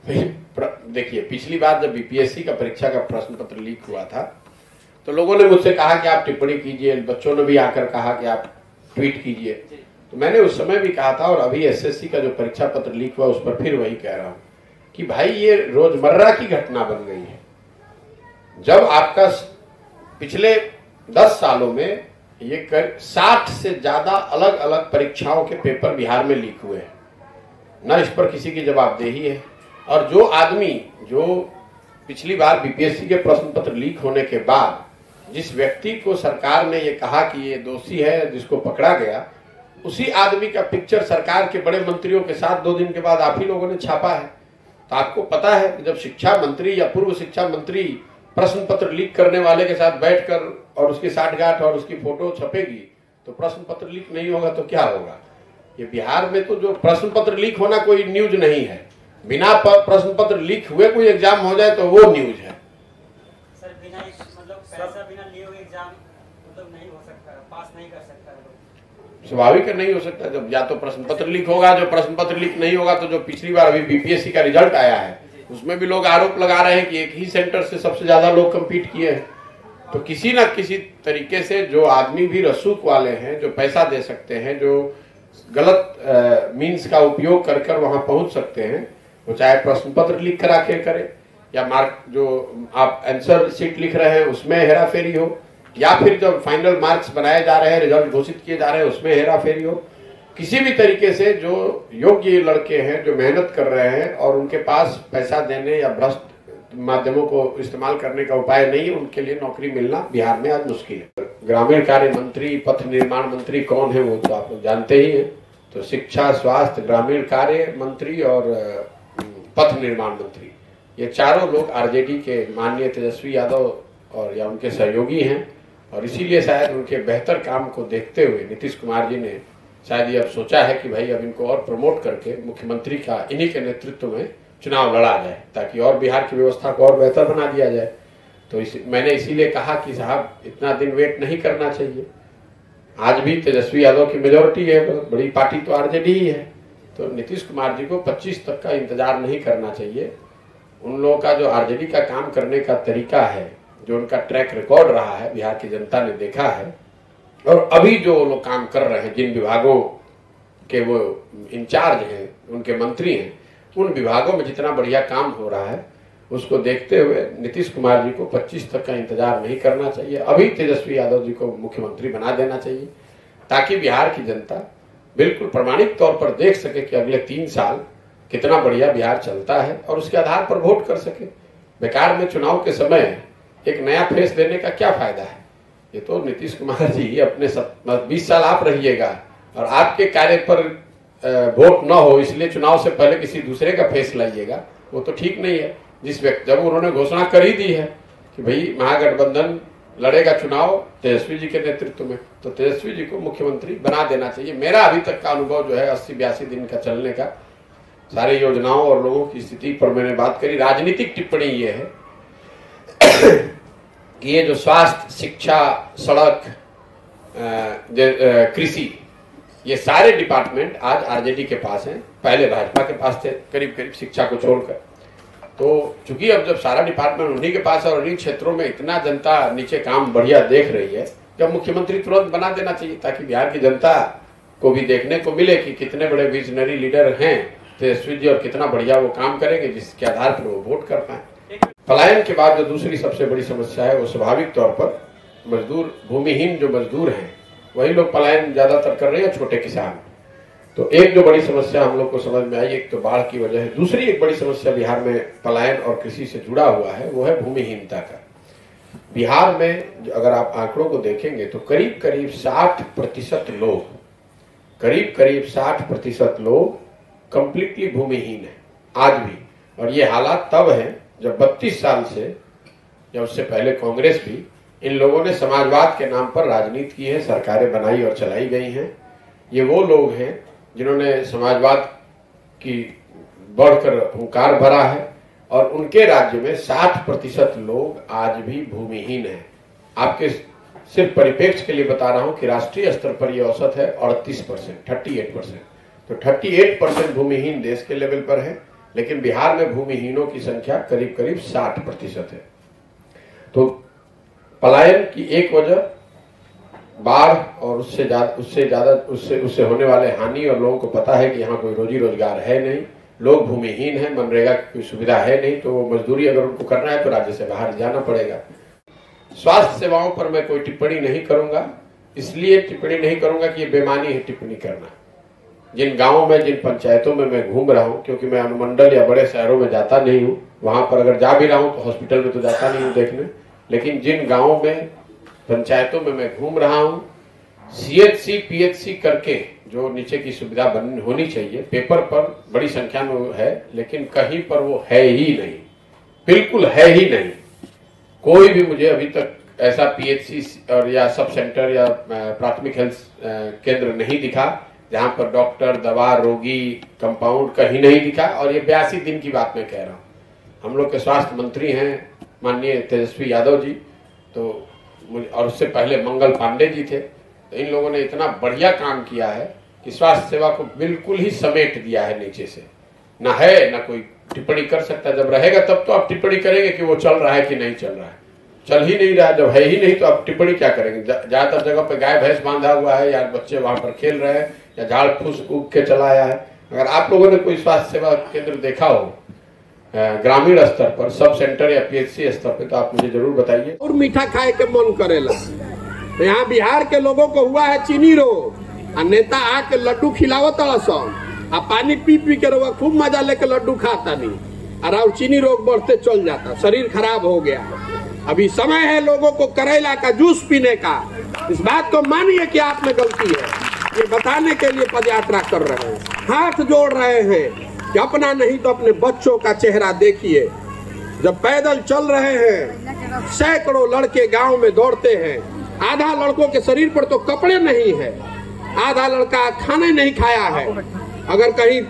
देखिए, पिछली बार जब बीपीएससी का परीक्षा का प्रश्न पत्र लीक हुआ था तो लोगों ने मुझसे कहा कि आप टिप्पणी कीजिए, बच्चों ने भी आकर कहा कि आप ट्वीट कीजिए। तो मैंने उस समय भी कहा था और अभी एसएससी का जो परीक्षा पत्र लीक हुआ उस पर फिर वही कह रहा हूं कि भाई ये रोजमर्रा की घटना बन गई है। जब आपका पिछले 10 सालों में ये 60 से ज्यादा अलग अलग परीक्षाओं के पेपर बिहार में लीक हुए हैं, न इस पर किसी की जवाबदेही है। और जो आदमी जो पिछली बार बीपीएससी के प्रश्न पत्र लीक होने के बाद जिस व्यक्ति को सरकार ने ये कहा कि ये दोषी है, जिसको पकड़ा गया, उसी आदमी का पिक्चर सरकार के बड़े मंत्रियों के साथ 2 दिन के बाद आप ही लोगों ने छापा है। तो आपको पता है कि जब शिक्षा मंत्री या पूर्व शिक्षा मंत्री प्रश्न पत्र लीक करने वाले के साथ बैठकर और उसकी साठगांठ और उसकी फोटो छपेगी तो प्रश्न पत्र लीक नहीं होगा तो क्या होगा। ये बिहार में तो जो प्रश्न पत्र लीक होना कोई न्यूज नहीं है, बिना प्रश्न पत्र लीक हुए कोई एग्जाम हो जाए तो वो न्यूज है। सर बिना मतलब पैसा बिना लिए हुए एग्जाम मतलब नहीं हो सकता, पास नहीं कर सकता है। स्वाभाविक नहीं हो सकता। जब या तो प्रश्न पत्र लीक होगा, जो प्रश्न पत्र लीक नहीं होगा तो जो पिछली बार अभी बीपीएससी का रिजल्ट आया है उसमें भी लोग आरोप लगा रहे हैं कि एक ही सेंटर से सबसे ज्यादा लोग कंपीट किए हैं। तो किसी ना किसी तरीके से जो आदमी भी रसूख वाले हैं, जो पैसा दे सकते हैं, जो गलत मीन्स का उपयोग कर कर वहां पहुंच सकते हैं, वो चाहे प्रश्न पत्र लीक करा के करे या मार्क जो आप आंसर शीट लिख रहे हैं उसमें हेराफेरी हो, या फिर जब फाइनल मार्क्स बनाए जा रहे हैं, रिजल्ट घोषित किए जा रहे हैं उसमें हेराफेरी हो। किसी भी तरीके से जो योग्य लड़के हैं, जो मेहनत कर रहे हैं और उनके पास पैसा देने या भ्रष्ट माध्यमों को इस्तेमाल करने का उपाय नहीं है, उनके लिए नौकरी मिलना बिहार में आज मुश्किल है। ग्रामीण कार्य मंत्री, पथ निर्माण मंत्री कौन है वो तो आप लोग जानते ही हैं। तो शिक्षा, स्वास्थ्य, ग्रामीण कार्य मंत्री और पथ निर्माण मंत्री, ये चारों लोग आरजेडी के माननीय तेजस्वी यादव और या उनके सहयोगी हैं। और इसीलिए शायद उनके बेहतर काम को देखते हुए नीतीश कुमार जी ने शायद ये अब सोचा है कि भाई अब इनको और प्रमोट करके मुख्यमंत्री का इन्हीं के नेतृत्व में चुनाव लड़ा जाए ताकि और बिहार की व्यवस्था को और बेहतर बना दिया जाए। तो मैंने इसीलिए कहा कि साहब इतना दिन वेट नहीं करना चाहिए। आज भी तेजस्वी यादव की मेजोरिटी है, बड़ी पार्टी तो आरजेडी ही है। तो नीतीश कुमार जी को 25 तक का इंतजार नहीं करना चाहिए। उन लोगों का जो आरजेडी का काम करने का तरीका है, जो उनका ट्रैक रिकॉर्ड रहा है, बिहार की जनता ने देखा है। और अभी जो लोग काम कर रहे हैं, जिन विभागों के वो इंचार्ज हैं, उनके मंत्री हैं, उन विभागों में जितना बढ़िया काम हो रहा है उसको देखते हुए नीतीश कुमार जी को 25 तक का इंतजार नहीं करना चाहिए। अभी तेजस्वी यादव जी को मुख्यमंत्री बना देना चाहिए ताकि बिहार की जनता बिल्कुल प्रमाणिक तौर पर देख सके कि अगले 3 साल कितना बढ़िया बिहार चलता है और उसके आधार पर वोट कर सके। बेकार में चुनाव के समय एक नया फेस देने का क्या फायदा है। ये तो नीतीश कुमार जी अपने 20 साल आप रहिएगा और आपके कार्य पर वोट न हो इसलिए चुनाव से पहले किसी दूसरे का फेस लाइएगा, वो तो ठीक नहीं है। जिस व्यक्ति जब उन्होंने घोषणा कर ही दी है कि भाई महागठबंधन लड़ेगा चुनाव तेजस्वी जी के नेतृत्व में, तो तेजस्वी जी को मुख्यमंत्री बना देना चाहिए। मेरा अभी तक का अनुभव जो है 80-82 दिन का चलने का, सारी योजनाओं और लोगों की स्थिति पर मैंने बात करी। राजनीतिक टिप्पणी ये है कि ये जो स्वास्थ्य, शिक्षा, सड़क, कृषि, ये सारे डिपार्टमेंट आज आरजेडी के पास हैं, पहले भाजपा के पास थे करीब करीब शिक्षा को छोड़कर। तो चूंकि अब जब सारा डिपार्टमेंट उन्हीं के पास है और उन्हीं क्षेत्रों में इतना जनता नीचे काम बढ़िया देख रही है, जब मुख्यमंत्री तुरंत बना देना चाहिए ताकि बिहार की जनता को भी देखने को मिले कि कितने बड़े विजनरी लीडर हैं तेजस्वी जी और कितना बढ़िया वो काम करेंगे, जिसके आधार पर वो वोट कर पाए। पलायन के बाद जो दूसरी सबसे बड़ी समस्या है वो स्वाभाविक तौर पर मजदूर, भूमिहीन जो मजदूर हैं वही लोग पलायन ज्यादातर कर रहे हैं, छोटे किसान। तो एक जो बड़ी समस्या हम लोग को समझ में आई, एक तो बाढ़ की वजह है। दूसरी एक बड़ी समस्या बिहार में पलायन और कृषि से जुड़ा हुआ है, वो है भूमिहीनता का। बिहार में अगर आप आंकड़ों को देखेंगे तो करीब करीब 60% लोग कंप्लीटली भूमिहीन है आज भी। और ये हालात तब है जब 32 साल से या उससे पहले कांग्रेस भी इन लोगों ने समाजवाद के नाम पर राजनीति की है, सरकारें बनाई और चलाई गई हैं। ये वो लोग हैं जिन्होंने समाजवाद की बढ़कर हुंकार भरा है और उनके राज्य में 60% लोग आज भी भूमिहीन हैं। आपके सिर्फ परिप्रेक्ष्य के लिए बता रहा हूं कि राष्ट्रीय स्तर पर यह औसत है 38%। तो 38% भूमिहीन देश के लेवल पर है लेकिन बिहार में भूमिहीनों की संख्या करीब करीब 60% है। तो पलायन की एक वजह बाढ़ और उससे होने वाले हानि, और लोगों को पता है कि यहाँ कोई रोजी रोजगार है नहीं, लोग भूमिहीन हैं, मनरेगा की कोई सुविधा है नहीं, तो वो मजदूरी अगर उनको करना है तो राज्य से बाहर जाना पड़ेगा। स्वास्थ्य सेवाओं पर मैं कोई टिप्पणी नहीं करूंगा, इसलिए टिप्पणी नहीं करूंगा कि ये बेमानी है टिप्पणी करना। जिन गांवों में, जिन पंचायतों में मैं घूम रहा हूं, क्योंकि मैं अनुमंडल या बड़े शहरों में जाता नहीं हूं, वहां पर अगर जा भी रहा हूं तो हॉस्पिटल में तो जाता नहीं हूं देखने, लेकिन जिन गांवों में, पंचायतों में मैं घूम रहा हूं, CHC PHC करके जो नीचे की सुविधा होनी चाहिए, पेपर पर बड़ी संख्या में है, लेकिन कहीं पर वो है ही नहीं, बिल्कुल है ही नहीं। कोई भी मुझे अभी तक ऐसा PHC और या सब सेंटर या प्राथमिक हेल्थ केंद्र नहीं दिखा जहां पर डॉक्टर, दवा, रोगी, कंपाउंड कहीं नहीं दिखा। और ये 82 दिन की बात मैं कह रहा हूँ। हम लोग के स्वास्थ्य मंत्री हैं माननीय तेजस्वी यादव जी, तो और उससे पहले मंगल पांडे जी थे। तो इन लोगों ने इतना बढ़िया काम किया है कि स्वास्थ्य सेवा को बिल्कुल ही समेट दिया है नीचे से। ना है ना कोई टिप्पणी कर सकता, जब रहेगा तब तो आप टिप्पणी करेंगे कि वो चल रहा है कि नहीं चल रहा है। चल ही नहीं रहा, जब है ही नहीं तो आप टिप्पणी क्या करेंगे। ज्यादातर जगह पे गाय भैंस बांधा हुआ है या बच्चे वहां पर खेल रहे हैं या झाड़ फूस उग के चला आया है। अगर आप लोगों ने कोई स्वास्थ्य सेवा केंद्र देखा हो ग्रामीण स्तर पर, सब सेंटर या PHC स्तर पे, तो आप मुझे जरूर बताइए। और मीठा खाए के मन करेला। यहाँ बिहार के लोगों को हुआ है चीनी रोग, और नेता आके लड्डू खिलावत सन, आ पानी पी पी के रोग खूब मजा लेके लड्डू खाता नहीं, और चीनी रोग बढ़ते चल जाता, शरीर खराब हो गया। अभी समय है लोगों को करेला का जूस पीने का। इस बात को मानिए कि आप में गलती है, ये बताने के लिए पदयात्रा कर रहे हैं, हाथ जोड़ रहे हैं कि अपना नहीं तो अपने बच्चों का चेहरा देखिए। जब पैदल चल रहे हैं, सैकड़ों लड़के गांव में दौड़ते हैं, आधा लड़कों के शरीर पर तो कपड़े नहीं है, आधा लड़का खाना नहीं खाया है। अगर कहीं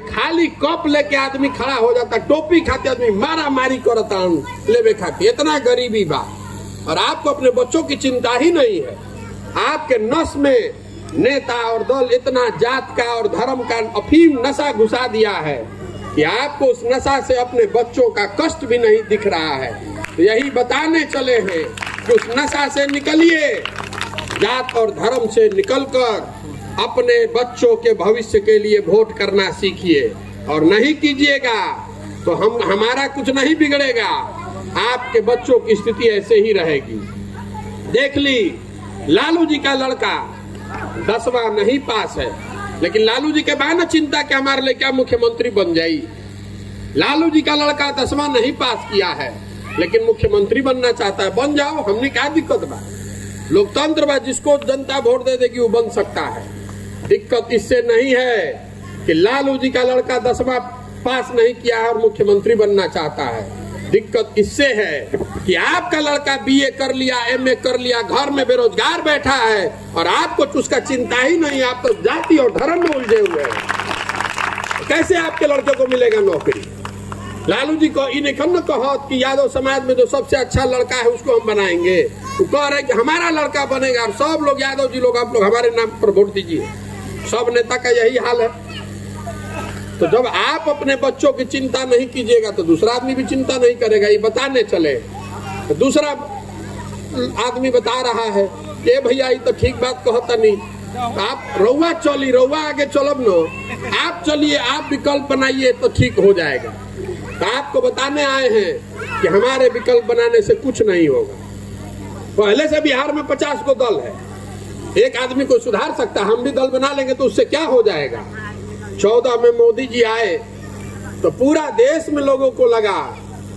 खाली कप लेके आदमी खड़ा हो जाता, टोपी खाते आदमी मारा मारी करता लेवे खाते, इतना गरीबी बा। और आपको अपने बच्चों की चिंता ही नहीं है। आपके नस में नेता और दल इतना जात का और धर्म का अफीम नशा घुसा दिया है कि आपको उस नशा से अपने बच्चों का कष्ट भी नहीं दिख रहा है। तो यही बताने चले हैं कि उस नशा से निकलिए, जात और धर्म से निकलकर अपने बच्चों के भविष्य के लिए वोट करना सीखिए। और नहीं कीजिएगा तो हमारा कुछ नहीं बिगड़ेगा, आपके बच्चों की स्थिति ऐसे ही रहेगी। देख ली, लालू जी का लड़का 10वां नहीं पास है, लेकिन लालू जी के बाद न चिंता कि हमारे लिए क्या मुख्यमंत्री बन जाये। लालू जी का लड़का 10वां नहीं पास किया है, लेकिन मुख्यमंत्री बनना चाहता है, बन जाओ, हमने क्या दिक्कत बा। लोकतंत्र बा, जिसको जनता वोट दे देगी वो बन सकता है। दिक्कत इससे नहीं है कि लालू जी का लड़का 10वां पास नहीं किया है और मुख्यमंत्री बनना चाहता है। दिक्कत इससे है कि आपका लड़का BA कर लिया, MA कर लिया, घर में बेरोजगार बैठा है और आपको उसका चिंता ही नहीं, आप तो जाति और धर्म में उलझे हुए हैं। कैसे आपके लड़के को मिलेगा नौकरी? लालू जी को इन कहो कि यादव समाज में जो सबसे अच्छा लड़का है उसको हम बनाएंगे, तो कह रहे कि हमारा लड़का बनेगा और सब लोग यादव जी लोग, आप लोग हमारे नाम पर वोट दीजिए। सब नेता का यही हाल है। तो जब आप अपने बच्चों की चिंता नहीं कीजिएगा तो दूसरा आदमी भी चिंता नहीं करेगा। ये बताने चले तो दूसरा आदमी बता रहा है कि भैया ये तो ठीक बात कहता नहीं, आप रउआ चली, रउआ आगे चलब न, आप चलिए, आप विकल्प बनाइए तो ठीक हो जाएगा। तो आपको बताने आए हैं कि हमारे विकल्प बनाने से कुछ नहीं होगा। पहले से बिहार में 50 को दल है, एक आदमी को सुधार सकता, हम भी दल बना लेंगे तो उससे क्या हो जाएगा। 14 में मोदी जी आए तो पूरा देश में लोगों को लगा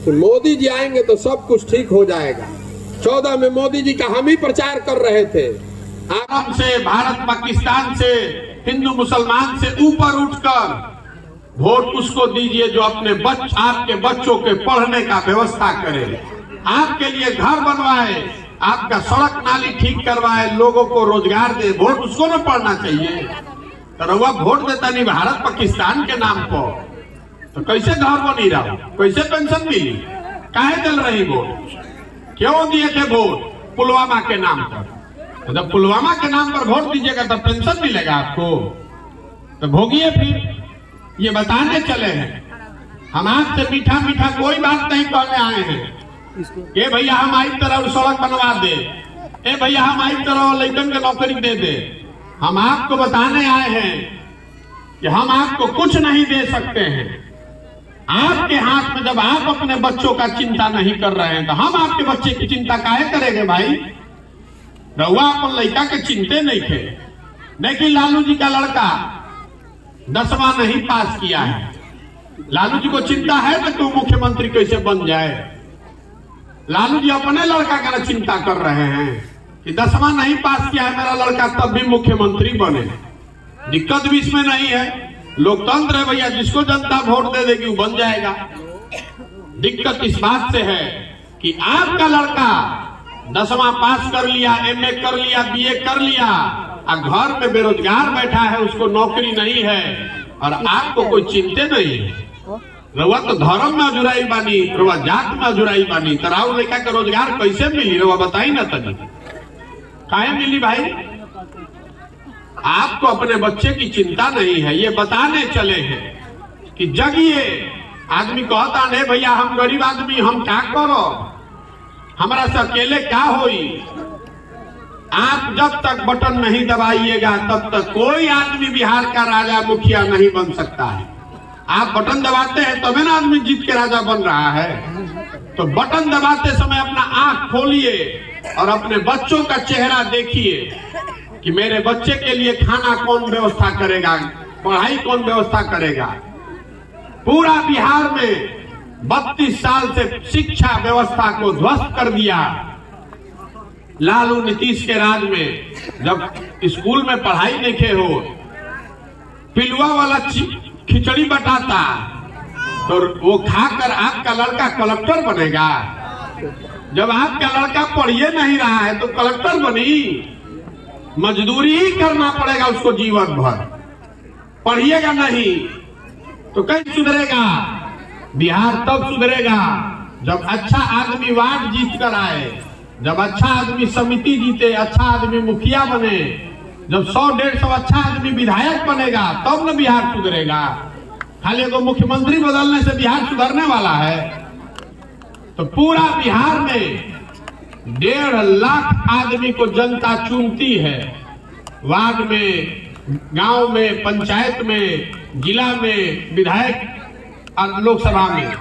कि मोदी जी आएंगे तो सब कुछ ठीक हो जाएगा। 14 में मोदी जी का हम ही प्रचार कर रहे थे। आराम से भारत पाकिस्तान से, हिंदू मुसलमान से ऊपर उठकर वोट उसको दीजिए जो अपने आपके बच्चों के पढ़ने का व्यवस्था करे, आपके लिए घर बनवाए, आपका सड़क नाली ठीक करवाए, लोगों को रोजगार दे। वोट उसको न पड़ना चाहिए। तो रउआ वोट देता नहीं भारत पाकिस्तान के नाम पर, तो कैसे घर बनी रहा, कैसे पेंशन मिली, काहे चल रही वोट, क्यों दिए थे वोट पुलवामा के नाम पर। तो जब पुलवामा के नाम पर वोट दीजिएगा तो पेंशन मिलेगा आपको, तो भोगिए। फिर ये बताने चले हैं हम आपसे मीठा मीठा कोई बात नहीं कहने आए हैं। ये भैया हम आई तरह सड़क बनवा दे, ए भैया हम आई तरह लड़कन के नौकरी दे दे। हम आपको बताने आए हैं कि हम आपको कुछ नहीं दे सकते हैं। आपके हाथ में जब आप अपने बच्चों का चिंता नहीं कर रहे हैं तो हम आपके बच्चे की चिंता काहे करेंगे भाई? रहुआ अपन लड़का के चिंते नहीं थे। देखिए लालू जी का लड़का 10वां नहीं पास किया है। लालू जी को चिंता है कि तू मुख्यमंत्री कैसे बन जाए। लालू जी अपने लड़का का चिंता कर रहे हैं कि 10वां नहीं पास किया है मेरा लड़का, तब भी मुख्यमंत्री बने। दिक्कत भी इसमें नहीं है, लोकतंत्र है भैया, जिसको जनता वोट दे देगी वो बन जाएगा। दिक्कत इस बात से है कि आपका लड़का 10वां पास कर लिया, MA कर लिया, BA कर लिया और घर में बेरोजगार बैठा है, उसको नौकरी नहीं है और आपको कोई चिंते नहीं है। रउआ तो धर्म में अजुराई बानी, रउआ जात में अजुराई बानी, तराउ लड़का के रोजगार कैसे मिली रउआ बताई ना तनी, काहे मिली भाई? आपको अपने बच्चे की चिंता नहीं है, ये बताने चले हैं कि जगिए। आदमी कहता नहीं भैया हम गरीब आदमी, हम क्या करो, हमारा से अकेले क्या होई। आप जब तक बटन नहीं दबाइएगा तब तक कोई आदमी बिहार का राजा मुखिया नहीं बन सकता है। आप बटन दबाते हैं तभी ना आदमी जीत के राजा बन रहा है। तो बटन दबाते समय अपना आंख खोलिए और अपने बच्चों का चेहरा देखिए कि मेरे बच्चे के लिए खाना कौन व्यवस्था करेगा, पढ़ाई कौन व्यवस्था करेगा। पूरा बिहार में 32 साल से शिक्षा व्यवस्था को ध्वस्त कर दिया। लालू नीतीश के राज में जब स्कूल में पढ़ाई लिखे हो, पिलुआ वाला खिचड़ी बटाता तो वो खाकर आपका लड़का कलेक्टर बनेगा। जब आपका लड़का पढ़िए नहीं रहा है तो कलेक्टर बनी, मजदूरी ही करना पड़ेगा उसको जीवन भर। पढ़िएगा नहीं तो कैसे सुधरेगा बिहार? तब सुधरेगा जब अच्छा आदमी वार्ड जीत कर आए, जब अच्छा आदमी समिति जीते, अच्छा आदमी मुखिया बने, जब 100-150 अच्छा आदमी विधायक बनेगा तब न बिहार सुधरेगा। खाली एगो मुख्यमंत्री बदलने से बिहार सुधरने वाला है? तो पूरा बिहार में 1.5 लाख आदमी को जनता चुनती है, वार्ड में, गांव में, पंचायत में, जिला में, विधायक और लोकसभा में।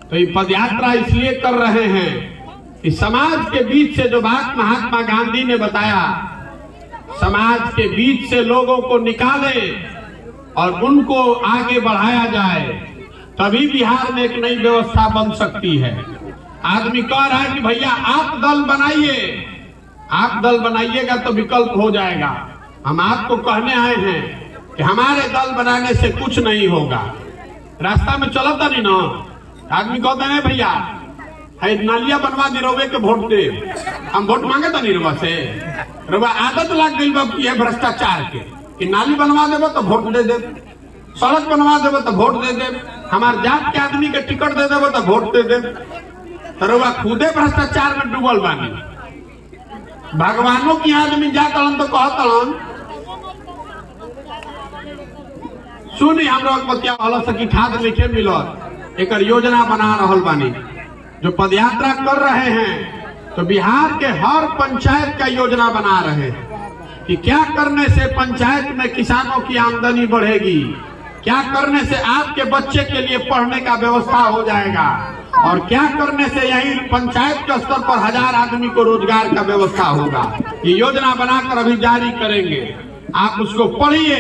तो ये पदयात्रा इसलिए कर रहे हैं कि समाज के बीच से जो बात महात्मा गांधी ने बताया, समाज के बीच से लोगों को निकाले और उनको आगे बढ़ाया जाए, तभी बिहार में एक नई व्यवस्था बन सकती है। आदमी कह रहा है कि भैया आप दल बनाइए, आप दल बनाइएगा तो विकल्प हो जाएगा। हम आपको कहने आए हैं कि हमारे दल बनाने से कुछ नहीं होगा। रास्ता में चलता नहीं ना, आदमी कहता है भैया है नालिया बनवा दी, रउवे के वोट दे। हम वोट मांगे तो नहीं रउवा से, रउवा आदत लग गई बा ये भ्रष्टाचार के कि नाली बनवा देबो तो वोट दे दे, सड़क बनवा देबो तो वोट दे दे, हमारे जात के आदमी के टिकट दे देबो तो वोट दे दे। तो रउवा खुदे भ्रष्टाचार में डूबल बानी। भगवानों की आदमी जातलन तो कहतलन सुनी हमरा बतिया वाला सकी खाद लिखे मिलत, एक योजना बना रहल बानी। जो पदयात्रा कर रहे हैं तो बिहार के हर पंचायत का योजना बना रहे हैं कि क्या करने से पंचायत में किसानों की आमदनी बढ़ेगी, क्या करने से आपके बच्चे के लिए पढ़ने का व्यवस्था हो जाएगा, और क्या करने से यही पंचायत के स्तर पर 1000 आदमी को रोजगार का व्यवस्था होगा। ये योजना बनाकर अभी जारी करेंगे। आप उसको पढ़िए,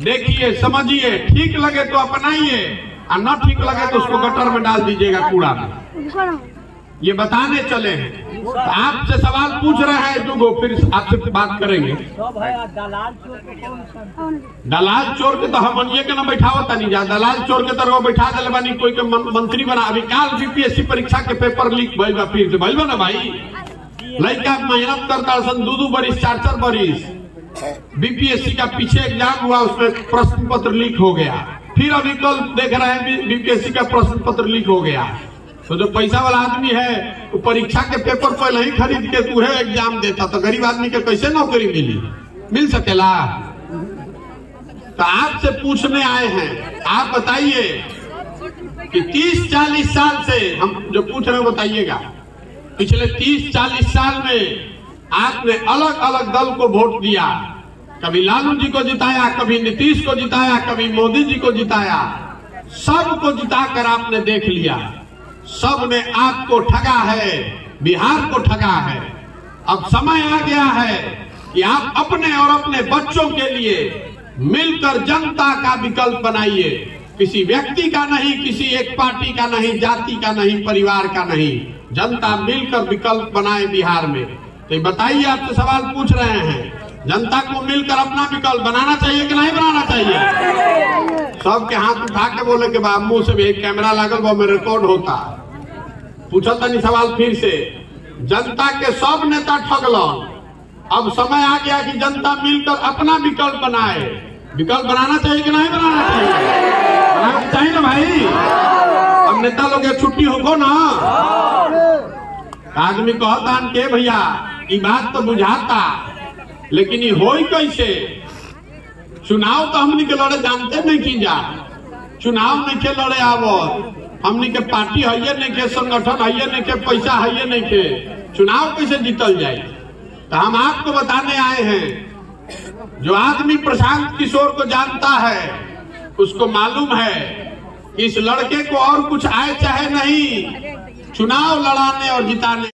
देखिए, समझिए, ठीक लगे तो अपनाइए और न ठीक लगे तो उसको गटर में डाल दीजिएगा, कूड़ा में। ये बताने चले हैं। तो आपसे सवाल पूछ रहे हैं दुगो, फिर आपसे बात करेंगे। दलाल चोर के तो हम ये के ना बैठावत नहीं जा, दलाल चोर के तरह बैठा दिले बानी, कोई के मंत्री बना। अभी काल बीपीएससी परीक्षा के पेपर लीक भइल बा, फिर से भइल बा ना भाई। लड़का मेहनत करता सन 2-2 बरिस 4-4 बरिस, बीपीएससी का पीछे एग्जाम हुआ, उसमें प्रश्न पत्र लीक हो गया। फिर अभी कल देख रहे हैं बीपीएससी का प्रश्न पत्र लीक हो गया। तो जो पैसा वाला आदमी है वो परीक्षा के पेपर पहले ही खरीद के तू एग्जाम देता, तो गरीब आदमी के कैसे नौकरी मिल सकेला? तो आपसे पूछने आए हैं, आप बताइए कि 30-40 साल से हम जो पूछ रहे हैं बताइएगा, पिछले 30-40 साल में आपने अलग अलग दल को वोट दिया, कभी लालू जी को जिताया, कभी नीतीश को जिताया, कभी मोदी जी को जिताया, सबको जिताकर आपने देख लिया, सब ने आपको ठगा है, बिहार को ठगा है। अब समय आ गया है कि आप अपने और अपने बच्चों के लिए मिलकर जनता का विकल्प बनाइए, किसी व्यक्ति का नहीं, किसी एक पार्टी का नहीं, जाति का नहीं, परिवार का नहीं, जनता मिलकर विकल्प बनाए बिहार में। तो बताइए, आपसे सवाल पूछ रहे हैं, जनता को मिलकर अपना विकल्प बनाना चाहिए कि नहीं बनाना चाहिए? सबके हाथ उठा के बोले कि बा मुंह से भी एक कैमरा लागल वो में रिकॉर्ड होता। पूछा तनी सवाल फिर से, जनता के सब नेता ठगलन, अब समय आ गया कि जनता मिलकर अपना विकल्प बनाए। विकल्प बनाना चाहिए कि नहीं बनाना चाहिए? बनाना चाहिए ना भाई। अब नेता लोग छुट्टी होगो ना, आदमी कहता के भैया ये बात तो बुझाता, लेकिन ये हो कैसे? चुनाव तो हमनी के लड़े जानते नहीं की जा, चुनाव नहीं के लड़े आवत, हमनी के पार्टी है नहीं के, संगठन है नहीं के, पैसा है नहीं के, चुनाव कैसे जीतल जाए? तो हम आपको बताने आए हैं, जो आदमी प्रशांत किशोर को जानता है उसको मालूम है कि इस लड़के को और कुछ आए चाहे नहीं, चुनाव लड़ाने और जिताने